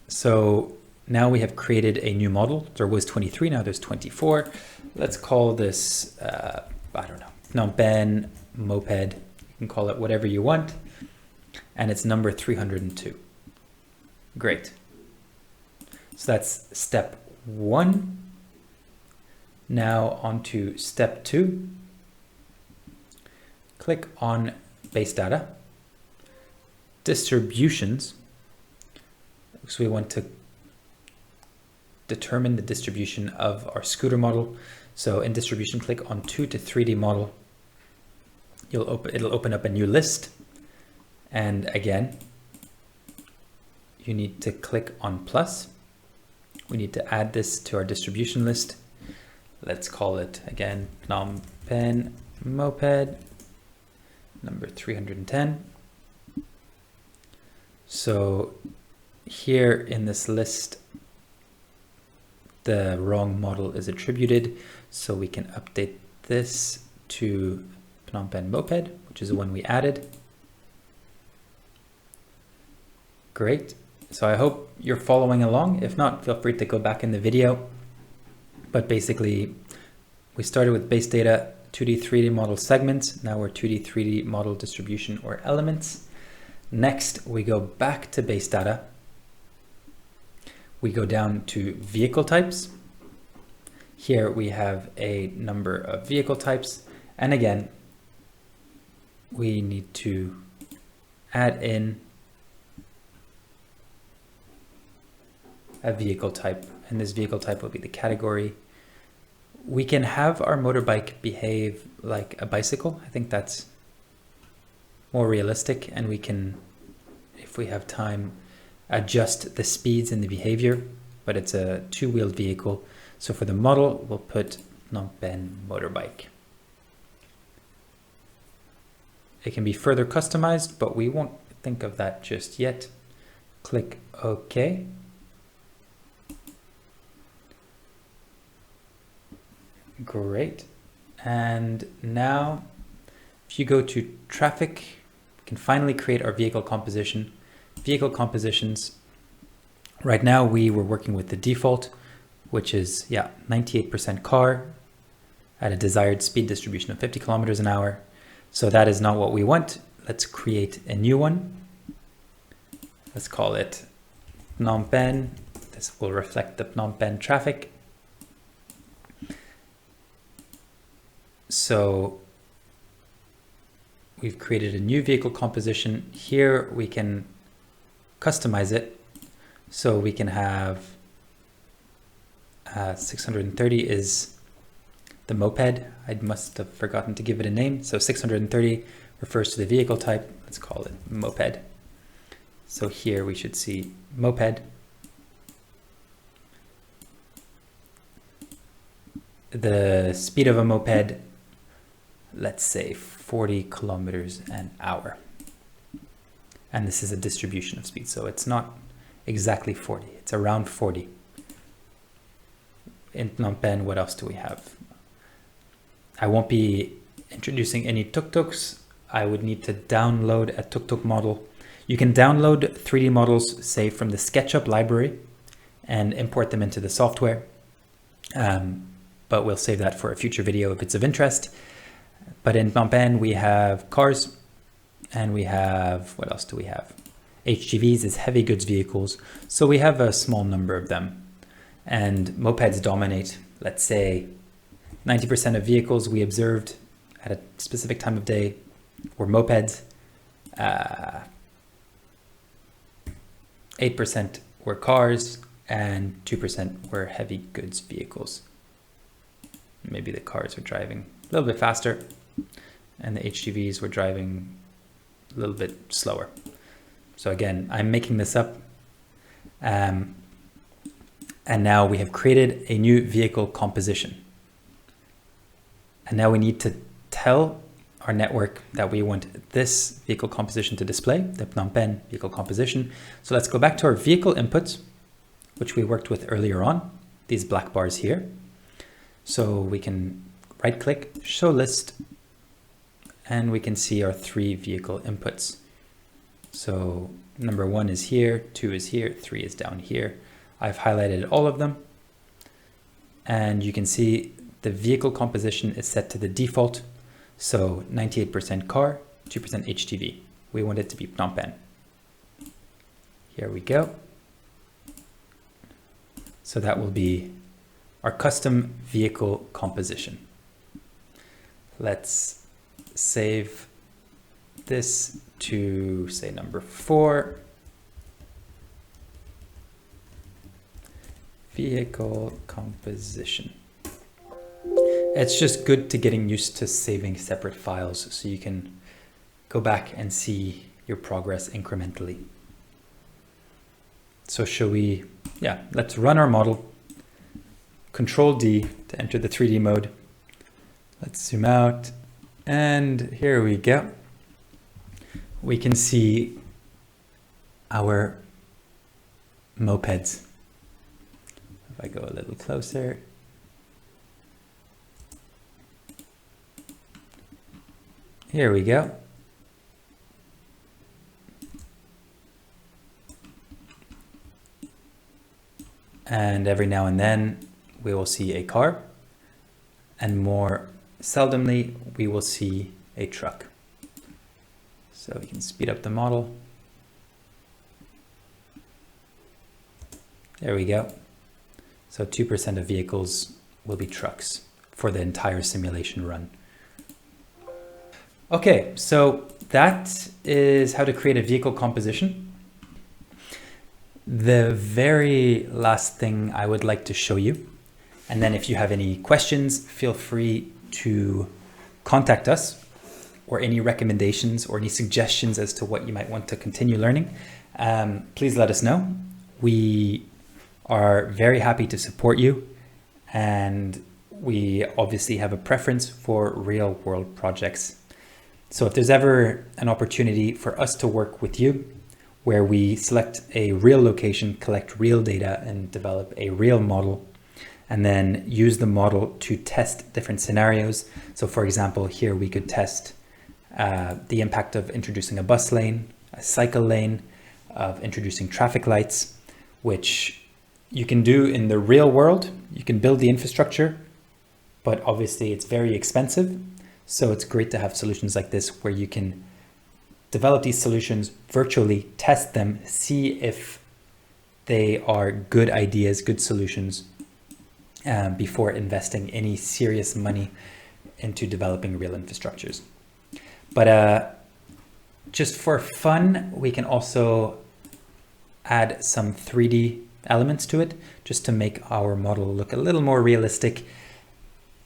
A: So now we have created a new model. There was 23, now there's 24. Let's call this, I don't know, Phnom Penh moped. You can call it whatever you want. And it's number 302. Great. So that's step 1. Now on to step 2. Click on base data. Distributions. So we want to determine the distribution of our scooter model. So in distribution, click on 2 to 3D model. It'll open up a new list. And again, you need to click on plus. We need to add this to our distribution list. Let's call it again, Phnom Penh moped, number 310. So here in this list, the wrong model is attributed. So we can update this to Phnom Penh moped, which is the one we added. Great. So I hope you're following along. If not, feel free to go back in the video. But basically, we started with base data, 2D, 3D model segments. Now we're 2D, 3D model distribution or elements. Next, we go back to base data. We go down to vehicle types. Here we have a number of vehicle types. And again, we need to add in a vehicle type, and this vehicle type will be the category. We can have our motorbike behave like a bicycle. I think that's more realistic, and we can, if we have time, adjust the speeds and the behavior, but it's a two-wheeled vehicle. So for the model, we'll put Phnom Penh motorbike. It can be further customized, but we won't think of that just yet. Click OK. Great. And now if you go to traffic, we can finally create our vehicle composition. Vehicle compositions. Right now we were working with the default, which is 98% car at a desired speed distribution of 50 kilometers an hour. So that is not what we want. Let's create a new one. Let's call it Phnom Penh. This will reflect the Phnom Penh traffic. So we've created a new vehicle composition. Here we can customize it. So we can have 630 is the moped. I must have forgotten to give it a name. So 630 refers to the vehicle type. Let's call it moped. So here we should see moped. The speed of a moped, let's say 40 kilometers an hour. And this is a distribution of speed. So it's not exactly 40, it's around 40. In Phnom Penh, what else do we have? I won't be introducing any tuk-tuks. I would need to download a tuk-tuk model. You can download 3D models, say from the SketchUp library, and import them into the software. But we'll save that for a future video if it's of interest. But in Phnom Penh, we have cars, and we have, what else do we have? HGVs is heavy goods vehicles. So we have a small number of them. And mopeds dominate. Let's say 90% of vehicles we observed at a specific time of day were mopeds. 8% were cars, and 2% were heavy goods vehicles. Maybe the cars were driving a little bit faster, and the HGVs were driving a little bit slower. So again, I'm making this up. And now we have created a new vehicle composition. And now we need to tell our network that we want this vehicle composition to display, the Phnom Penh vehicle composition. So let's go back to our vehicle inputs, which we worked with earlier on, these black bars here. So we can right click, show list, and we can see our 3 vehicle inputs. So number 1 is here, 2 is here, 3 is down here. I've highlighted all of them, and you can see the vehicle composition is set to the default. So 98% car, 2% HGV. We want it to be Phnom Penh. Here we go. So that will be our custom vehicle composition. Let's save this to say number 4. Vehicle composition. It's just good to getting used to saving separate files so you can go back and see your progress incrementally. So shall we, let's run our model. Control D to enter the 3D mode. Let's zoom out, and here we go. We can see our mopeds. If I go a little closer. Here we go. And every now and then we will see a car, and more seldomly we will see a truck. So we can speed up the model. There we go. So 2% of vehicles will be trucks for the entire simulation run. Okay, so that is how to create a vehicle composition. The very last thing I would like to show you, and then if you have any questions, feel free to contact us, or any recommendations or any suggestions as to what you might want to continue learning, please let us know. We are very happy to support you, and we obviously have a preference for real world projects. So if there's ever an opportunity for us to work with you, where we select a real location, collect real data, and develop a real model, and then use the model to test different scenarios. So for example, here we could test the impact of introducing a bus lane, a cycle lane, of introducing traffic lights, which you can do in the real world. You can build the infrastructure, but obviously it's very expensive. So it's great to have solutions like this where you can develop these solutions virtually, test them, see if they are good ideas, good solutions, before investing any serious money into developing real infrastructures. But just for fun, we can also add some 3D elements to it, just to make our model look a little more realistic.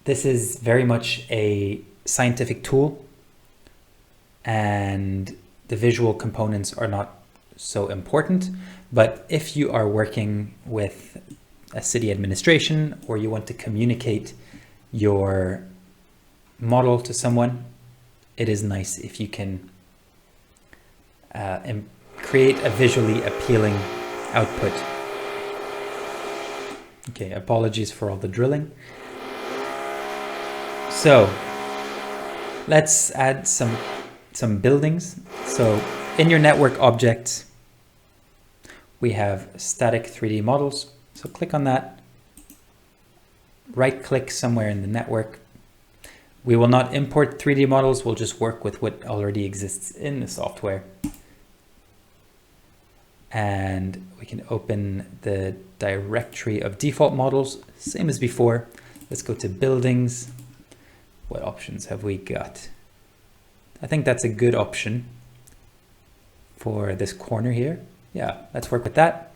A: This is very much a scientific tool, and the visual components are not so important. But if you are working with a city administration, or you want to communicate your model to someone, it is nice if you can create a visually appealing output. Okay, apologies for all the drilling. So let's add some buildings. So in your network objects, we have static 3D models. So click on that, right click somewhere in the network. We will not import 3D models, we'll just work with what already exists in the software. And we can open the directory of default models, same as before. Let's go to buildings. What options have we got? I think that's a good option for this corner here. Yeah, let's work with that.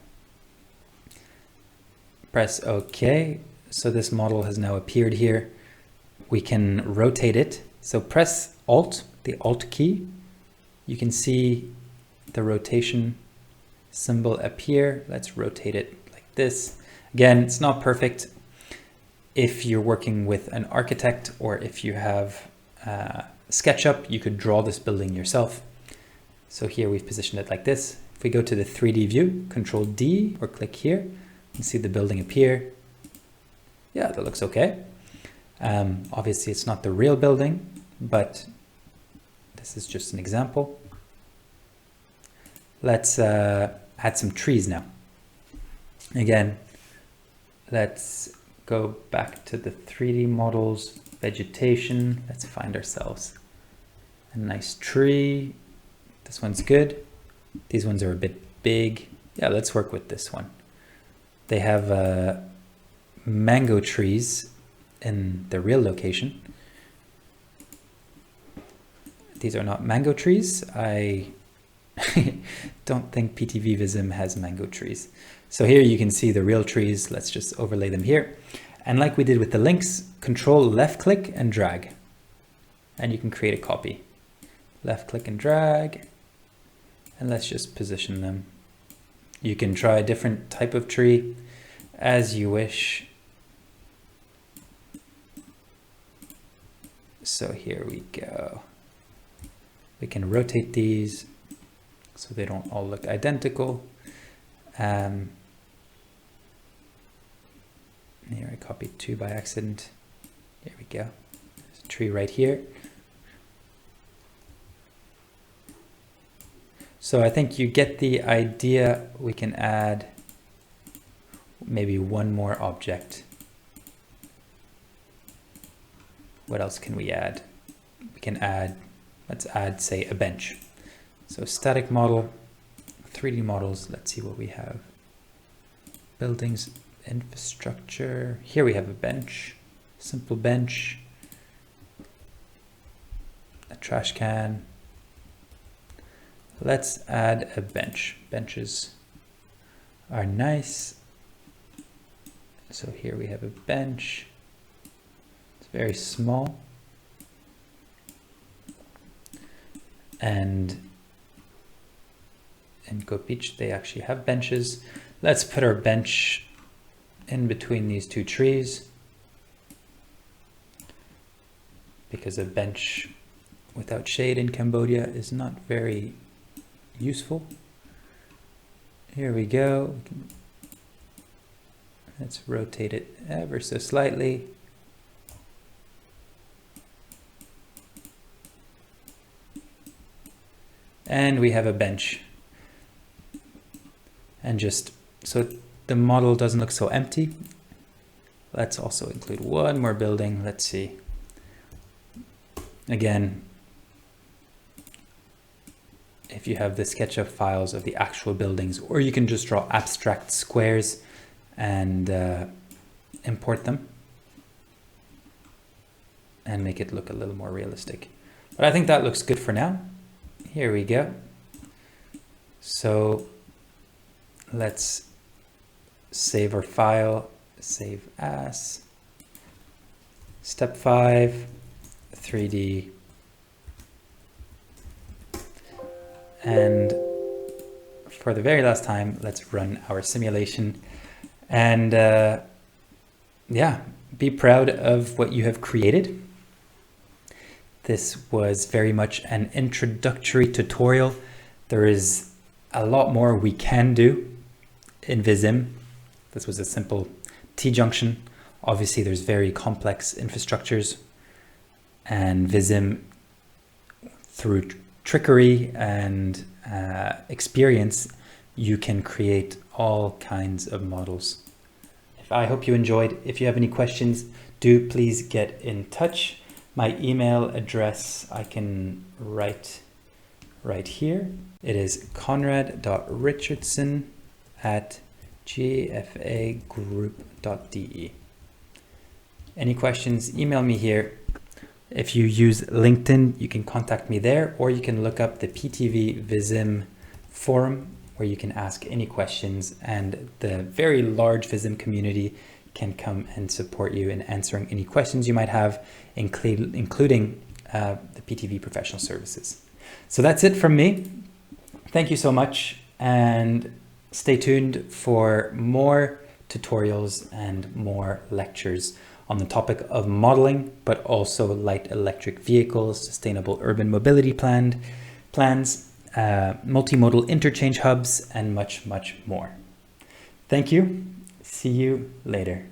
A: Press OK. So this model has now appeared here. We can rotate it. So press Alt, the Alt key. You can see the rotation symbol appear. Let's rotate it like this. Again, it's not perfect. If you're working with an architect, or if you have SketchUp, you could draw this building yourself. So here we've positioned it like this. If we go to the 3D view, Control D or click here, and see the building appear. Yeah, that looks okay. Obviously it's not the real building, but this is just an example. Let's add some trees now. Again, let's go back to the 3D models, vegetation. Let's find ourselves a nice tree. This one's good. These ones are a bit big. Yeah, let's work with this one. They have mango trees in the real location. These are not mango trees. I don't think PTV Vissim has mango trees. So here you can see the real trees. Let's just overlay them here. And like we did with the links, Control left click and drag. And you can create a copy. Left click and drag. And let's just position them. You can try a different type of tree as you wish. So here we go. We can rotate these so they don't all look identical. Here I copied two by accident. There we go. There's a tree right here. So I think you get the idea. We can add maybe one more object. What else can we add? We can add, let's add, say, a bench. So static model, 3D models, let's see what we have. Buildings, infrastructure. Here we have a bench, simple bench, a trash can. Let's add a bench. Benches are nice. So here we have a bench. It's very small. And in Goat Beach, they actually have benches. Let's put our bench in between these two trees, because a bench without shade in Cambodia is not very useful. Here we go. Let's rotate it ever so slightly. And we have a bench. And just so the model doesn't look so empty, let's also include one more building. Let's see. Again, if you have the SketchUp files of the actual buildings, or you can just draw abstract squares and import them and make it look a little more realistic. But I think that looks good for now. Here we go. So let's save our file, save as. Step 5, 3D. And for the very last time, let's run our simulation. And yeah, be proud of what you have created. This was very much an introductory tutorial. There is a lot more we can do in Vissim. This was a simple T-junction. Obviously, there's very complex infrastructures, and Vissim, through trickery and experience, you can create all kinds of models. I hope you enjoyed. If you have any questions, do please get in touch. My email address I can write right here. It is conrad.richardson@gfagroup.de. Any questions, email me here. If you use LinkedIn, you can contact me there, or you can look up the PTV Vissim forum where you can ask any questions, and the very large Vissim community can come and support you in answering any questions you might have, including the PTV professional services. So that's it from me. Thank you so much, and stay tuned for more tutorials and more lectures on the topic of modeling, but also light electric vehicles, sustainable urban mobility plans, multimodal interchange hubs, and much, much more. Thank you. See you later.